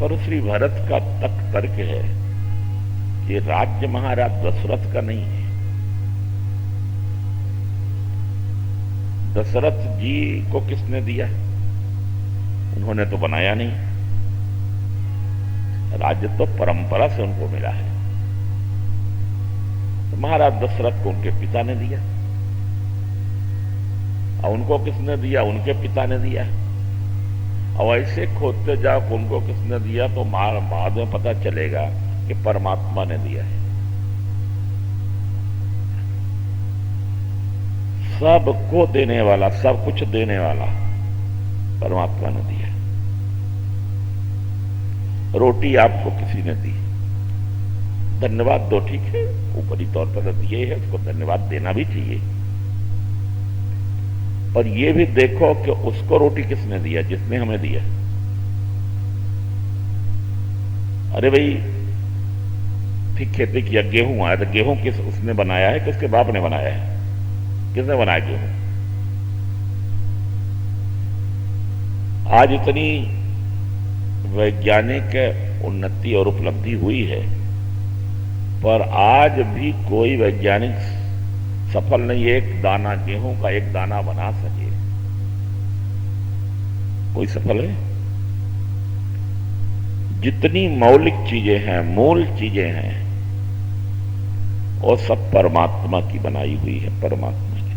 पर श्री भरत का तर्क है कि राज्य महाराज दशरथ का नहीं है। दशरथ जी को किसने दिया? उन्होंने तो बनाया नहीं, राज्य तो परंपरा से उनको मिला है। तो महाराज दशरथ को उनके पिता ने दिया, और उनको किसने दिया? उनके पिता ने दिया। और ऐसे खोदते जाओ उनको किसने दिया तो बाद में पता चलेगा कि परमात्मा ने दिया है। सबको देने वाला, सब कुछ देने वाला परमात्मा ने दिया। रोटी आपको किसी ने दी, धन्यवाद दो, ठीक है, ऊपरी तौर पर दिए है, उसको धन्यवाद देना भी चाहिए। पर यह भी देखो कि उसको रोटी किसने दिया? जिसने हमें दिया। अरे भाई, ठीक खेती किया, गेहूं आया तो गेहूं किस उसने बनाया है कि उसके बाप ने बनाया है? किसने बनाया गेहूं? आज इतनी वैज्ञानिक उन्नति और उपलब्धि हुई है, पर आज भी कोई वैज्ञानिक सफल नहीं है एक दाना गेहूं का एक दाना बना सके। कोई सफल है? जितनी मौलिक चीजें हैं, मूल चीजें हैं, वो सब परमात्मा की बनाई हुई है, परमात्मा की।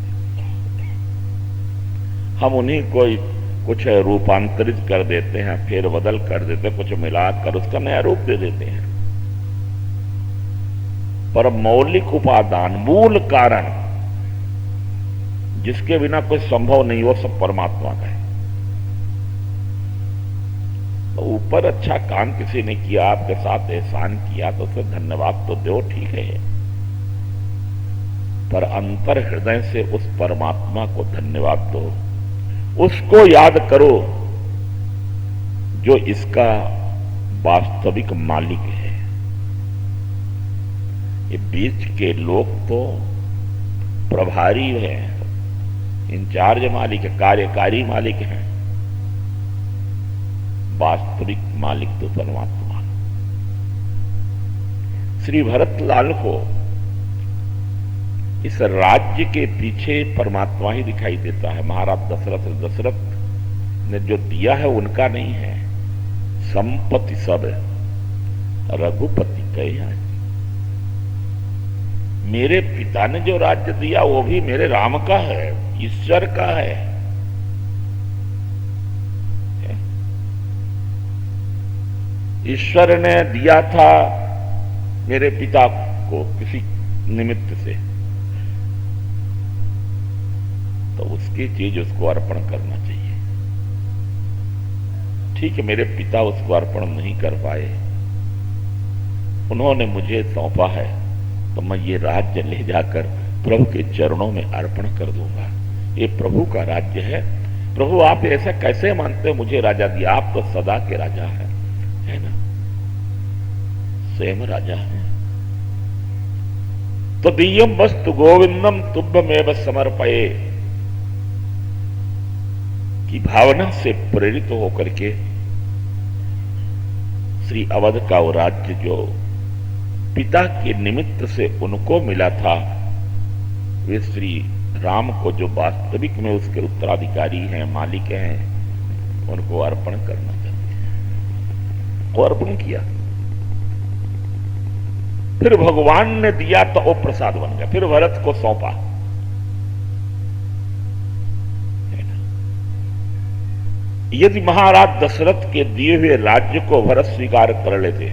हम उन्हीं को कुछ रूपांतरित कर देते हैं, फेर बदल कर देते हैं, कुछ मिलाकर उसका नया रूप दे देते हैं। पर मौलिक उपादान, मूल कारण, जिसके बिना कुछ संभव नहीं, वो सब परमात्मा का है। तो ऊपर अच्छा काम किसी ने किया, आपके साथ एहसान किया, तो उसे धन्यवाद तो दो, ठीक है, पर अंतर हृदय से उस परमात्मा को धन्यवाद दो। उसको याद करो जो इसका वास्तविक मालिक है। ये बीच के लोग तो प्रभारी हैं, इंचार्ज मालिक है, कार्यकारी मालिक हैं, वास्तविक मालिक तो परमात्मा। श्री भरतलाल को इस राज्य के पीछे परमात्मा ही दिखाई देता है। महाराज दशरथ ने जो दिया है उनका नहीं है, संपत्ति सब रघुपति कहे। मेरे पिता ने जो राज्य दिया वो भी मेरे राम का है, ईश्वर का है। ईश्वर ने दिया था मेरे पिता को किसी निमित्त से, तो उसकी चीज उसको अर्पण करना चाहिए। ठीक है, मेरे पिता उसको अर्पण नहीं कर पाए, उन्होंने मुझे सौंपा है तो मैं ये राज्य ले जाकर प्रभु के चरणों में अर्पण कर दूंगा। ये प्रभु का राज्य है। प्रभु आप ऐसा कैसे मानते हो मुझे राजा दिया? आप तो सदा के राजा है ना, स्वयं राजा है। तो दियम वस्तु गोविंदम तुभ्यमेव समर्पये की भावना से प्रेरित होकर के श्री अवध का वो राज्य जो पिता के निमित्त से उनको मिला था, वे श्री राम को जो वास्तविक में उसके उत्तराधिकारी हैं, मालिक हैं, उनको अर्पण करना चाहते हैं। वो अर्पण किया, फिर भगवान ने दिया तो वो प्रसाद बन गया, फिर भरत को सौंपा। यदि महाराज दशरथ के दिए हुए राज्य को भरत स्वीकार कर लेते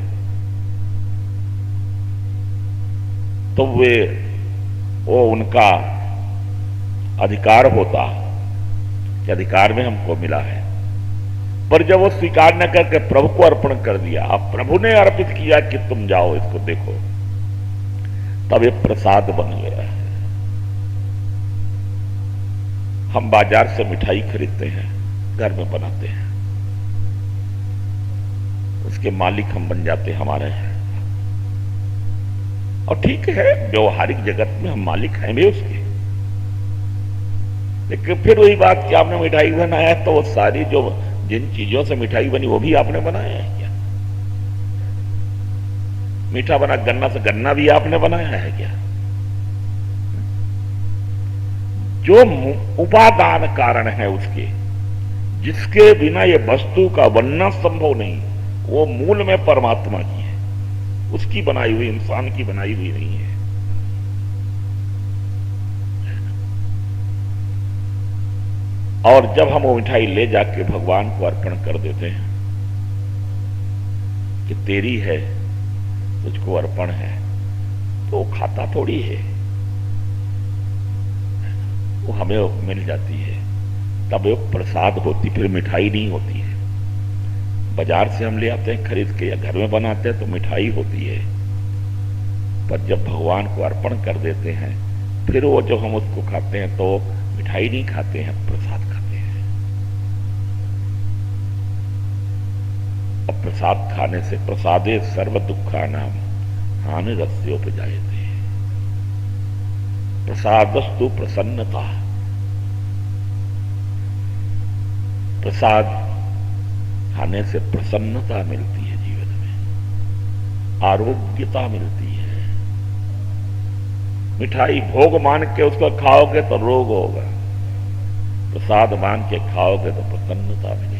तो वो उनका अधिकार होता कि अधिकार में हमको मिला है। पर जब वो स्वीकार न करके प्रभु को अर्पण कर दिया, अब प्रभु ने अर्पित किया कि तुम जाओ इसको देखो, तब ये प्रसाद बन गया है। हम बाजार से मिठाई खरीदते हैं, घर में बनाते हैं, उसके मालिक हम बन जाते हमारे हैं। और ठीक है, व्यवहारिक जगत में हम मालिक हैं भी उसके, लेकिन फिर वही बात कि आपने मिठाई बनाया तो वो सारी जो जिन चीजों से मिठाई बनी वो भी आपने बनाया है क्या? मीठा बना गन्ना से गन्ना भी आपने बनाया है क्या? जो उपादान कारण है उसके, जिसके बिना ये वस्तु का बनना संभव नहीं, वो मूल में परमात्मा की है, उसकी बनाई हुई, इंसान की बनाई हुई नहीं है। और जब हम वो मिठाई ले जाके भगवान को अर्पण कर देते हैं कि तेरी है, तुझको अर्पण है, तो वो खाता थोड़ी है, वो हमें मिल जाती है, तब वो प्रसाद होती, फिर मिठाई नहीं होती है। बाजार से हम ले आते हैं खरीद के या घर में बनाते हैं तो मिठाई होती है, पर जब भगवान को अर्पण कर देते हैं फिर वो जब हम उसको खाते हैं तो मिठाई नहीं खाते हैं, प्रसाद खाते हैं। और प्रसाद खाने से प्रसादे सर्व दुखानाम हानि रस्योपजायते, प्रसादस्तु प्रसन्नता, प्रसाद खाने से प्रसन्नता मिलती है, जीवन में आरोग्यता मिलती है। मिठाई भोग मान के उसको खाओगे तो रोग होगा, प्रसाद मान के खाओगे तो प्रसन्नता मिलेगी।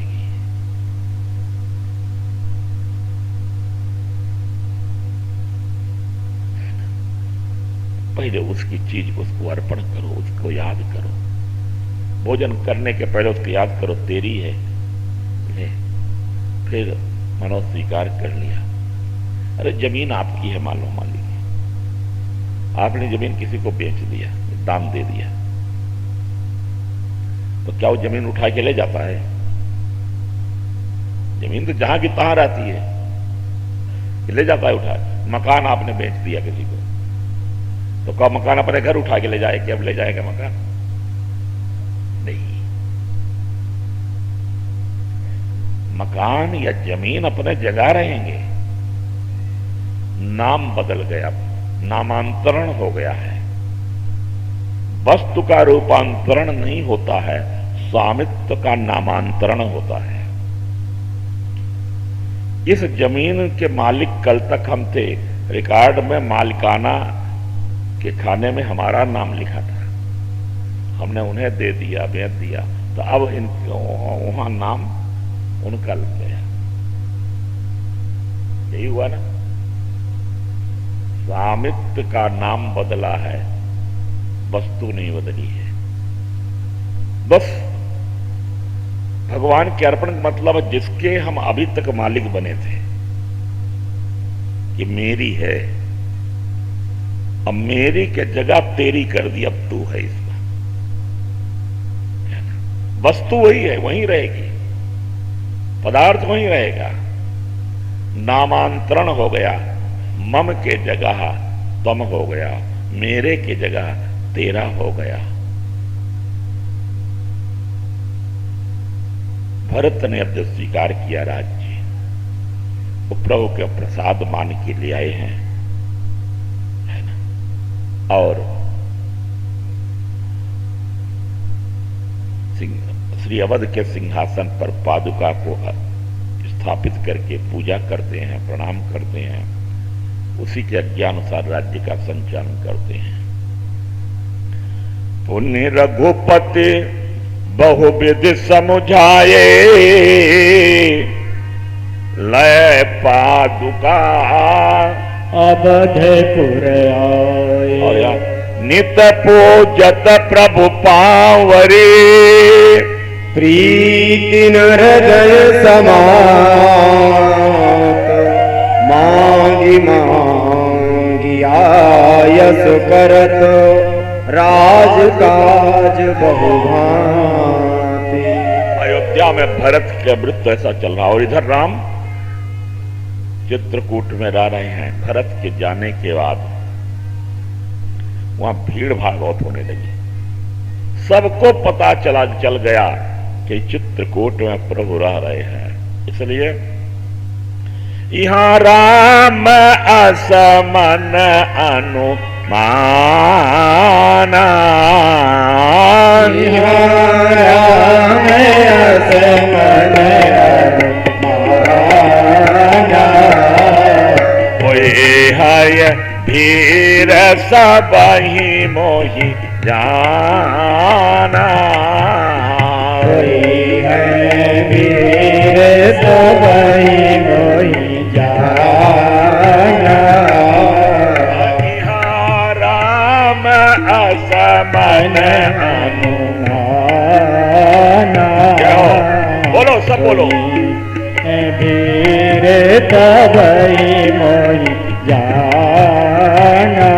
पहले उसकी चीज उसको अर्पण करो, उसको याद करो, भोजन करने के पहले उसको याद करो तेरी है, फिर मनो स्वीकार कर लिया। अरे जमीन आपकी है, मान लो मालिक, आपने जमीन किसी को बेच दिया, दाम दे दिया, तो क्या वो जमीन उठा के ले जाता है? जमीन तो जहां की तहां रहती है, ले जाता है उठा। मकान आपने बेच दिया किसी को, तो क्या मकान अपने घर उठा के ले जाए कि अब ले जाएगा मकान? नहीं, मकान या जमीन अपने जगह रहेंगे, नाम बदल गया, नामांतरण हो गया है। वस्तु का रूपांतरण नहीं होता है, स्वामित्व का नामांतरण होता है। इस जमीन के मालिक कल तक हम थे, रिकॉर्ड में मालिकाना के खाने में हमारा नाम लिखा था, हमने उन्हें दे दिया, बेच दिया, तो अब वहां नाम उनका लग गया। यही हुआ ना, स्वामित्व का नाम बदला है, वस्तु नहीं बदली है। बस भगवान के अर्पण का मतलब जिसके हम अभी तक मालिक बने थे कि मेरी है, अब मेरी के जगह तेरी कर दी, अब तू है इसका। वस्तु वही है, वहीं रहेगी, पदार्थ वहीं रहेगा, नामांतरण हो गया, मम के जगह तम हो गया, मेरे के जगह तेरा हो गया। भरत ने अब जो स्वीकार किया राज्य, वो प्रभु के प्रसाद मान के ले आए हैं, है ना। और श्री अवध के सिंहासन पर पादुका को स्थापित करके पूजा करते हैं, प्रणाम करते हैं, उसी के आज्ञानुसार राज्य का संचालन करते हैं। पुण्य रघुपति बहुविध समुझाए, लय पादुका अवधपुर आए। और नित पूजत प्रभु पावरे, प्रीति न हृदय समात, मांगी मांगी आयस करत, राजकाज बहुभांति। अयोध्या में भरत के वृत्त ऐसा चल रहा, और इधर राम चित्रकूट में रह रहे हैं। भरत के जाने के बाद वहां भीड़ भाड़ बहुत होने लगी। सबको पता चल गया कि चित्रकूट में प्रभु रह रहे हैं, इसलिए यहाँ राम असमन अनुमाना, राम असमन अनुमाना, कोई है भीर सबहि मोहि जाना, कोई है वीर सबहि मोहि जाना। यहाँ राम असमन अनुमाना, बोलो सब बोलो। वीर सबहि मोहि जाना।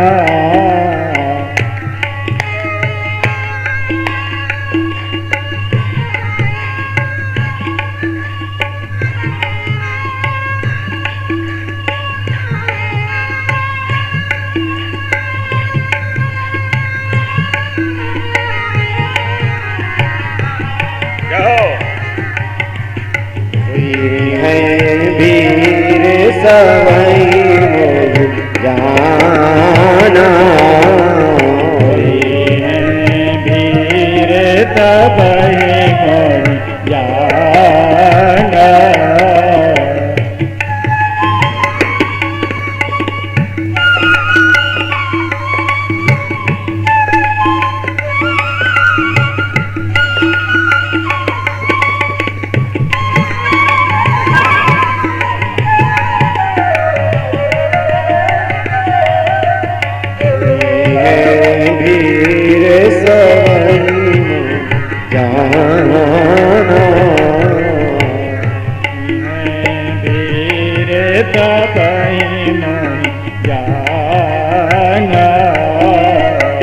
वीर सबहि मोहि जाना, वीर सबहि मोहि जाना।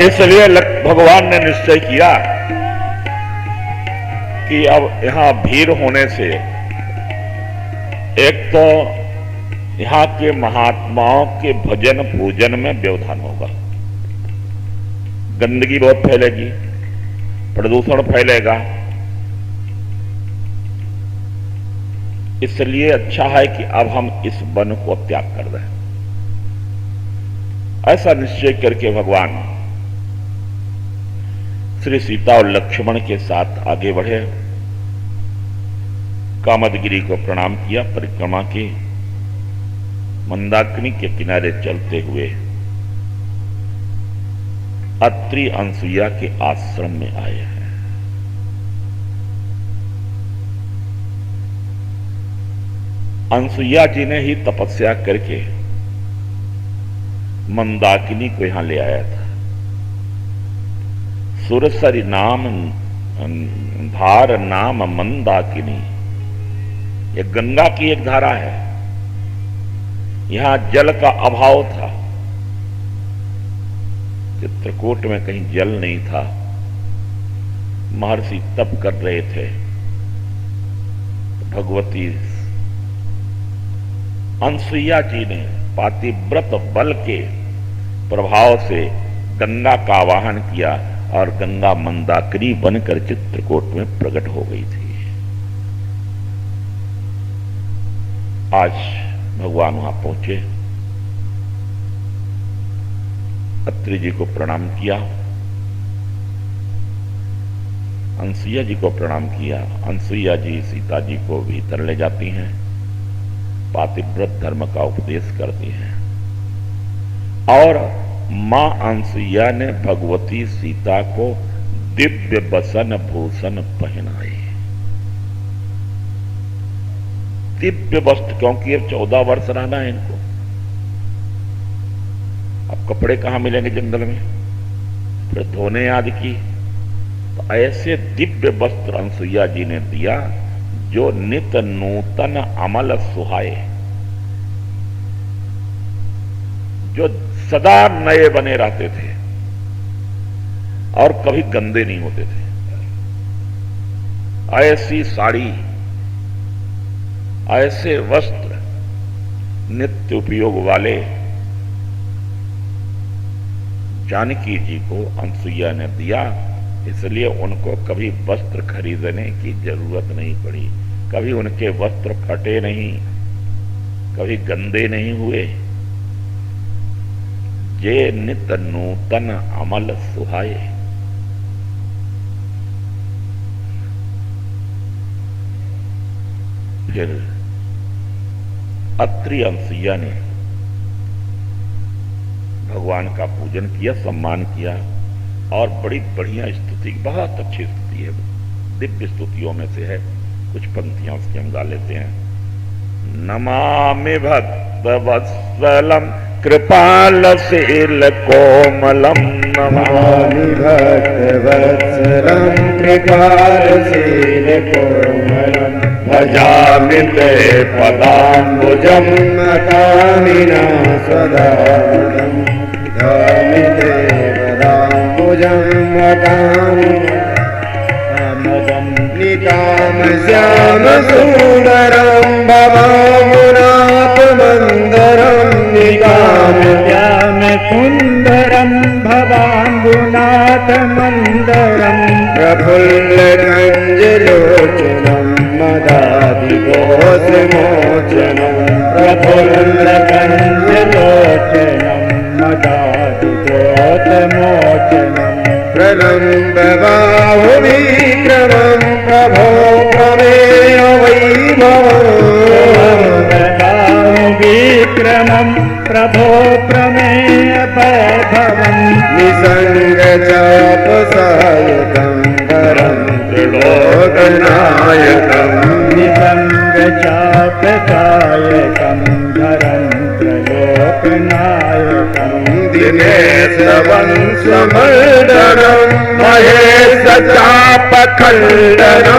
इसलिए भगवान ने निश्चय किया कि अब यहां भीड़ होने से एक तो यहां के महात्माओं के भजन पूजन में व्यवधान होगा, गंदगी बहुत फैलेगी, प्रदूषण फैलेगा। इसलिए अच्छा है कि अब हम इस वन को त्याग कर दें। ऐसा निश्चय करके भगवान श्री सीता और लक्ष्मण के साथ आगे बढ़े, कामदगिरी को प्रणाम किया, परिक्रमा की, मंदाकिनी के किनारे चलते हुए अत्रि अनसुईया के आश्रम में आए हैं। अनसुईया जी ने ही तपस्या करके मंदाकिनी को यहां ले आया था। सुरसरी नाम धार नाम मंदाकिनी, यह गंगा की एक धारा है। यहां जल का अभाव था, चित्रकूट में कहीं जल नहीं था, महर्षि तप कर रहे थे। भगवती अनसुईया जी ने पातिव्रत बल के प्रभाव से गंगा का आवाहन किया और गंगा मंदाकिनी बनकर चित्रकूट में प्रकट हो गई थी। आज भगवान वहां पहुंचे, अत्रि जी को प्रणाम किया, अनसुईया जी को प्रणाम किया। अनसुईया जी सीता जी को भीतर ले जाती हैं, पातिव्रत धर्म का उपदेश करती हैं और मां अनसुईया ने भगवती सीता को दिव्य बसन भूषण पहनाए। दिव्य वस्त्र, क्योंकि अब 14 वर्ष रहना है इनको। अब कपड़े कहां मिलेंगे जंगल में, फिर धोने आदि की, तो ऐसे दिव्य वस्त्र अनसुईया जी ने दिया जो नित नूतन अमल सुहाए, जो सदा नए बने रहते थे और कभी गंदे नहीं होते थे। ऐसी साड़ी, ऐसे वस्त्र नित्य उपयोग वाले जानकी जी को अनसुईया ने दिया, इसलिए उनको कभी वस्त्र खरीदने की जरूरत नहीं पड़ी, कभी उनके वस्त्र फटे नहीं, कभी गंदे नहीं हुए। जे नित नूतन अमल सुहाए। फिर अत्रि अनसुईया ने भगवान का पूजन किया, सम्मान किया और बड़ी बढ़िया स्तुति, बहुत अच्छी स्तुति है, दिव्य स्तुतियों में से है। कुछ पंक्तियां उसकी हम गा लेते हैं। नमामि भक्त वत्सलम कृपालशील कोमलम, नमामि भक्त वत्सलम कृपालशील कोमलम, भजामि ते पदाम्बुजं कामिना सदा भजामि ते पदाम्बुजं निकाम श्याम सुंदरं भवामुनाथ मंदरं, निकाम श्याम सुंदरं भवाम्बुनाथ मंदरं, प्रफुल्ल कंजलोचनं मदादिदोषमोचनं, प्रफुल्ल कंजलोचनं मदादिदोषमोचनं, प्रलम्ब बाहुविक्रमं प्रभो प्रमेय वैभवं, विक्रमं प्रभो प्रमेय वैभवं, निसंग चापसायकं वरं त्रिलोकनायकं, निसंग चापसायकं धरं त्रिलोकनायकं, दिनेश वंशमर्दनं महेश चापखण्डनं,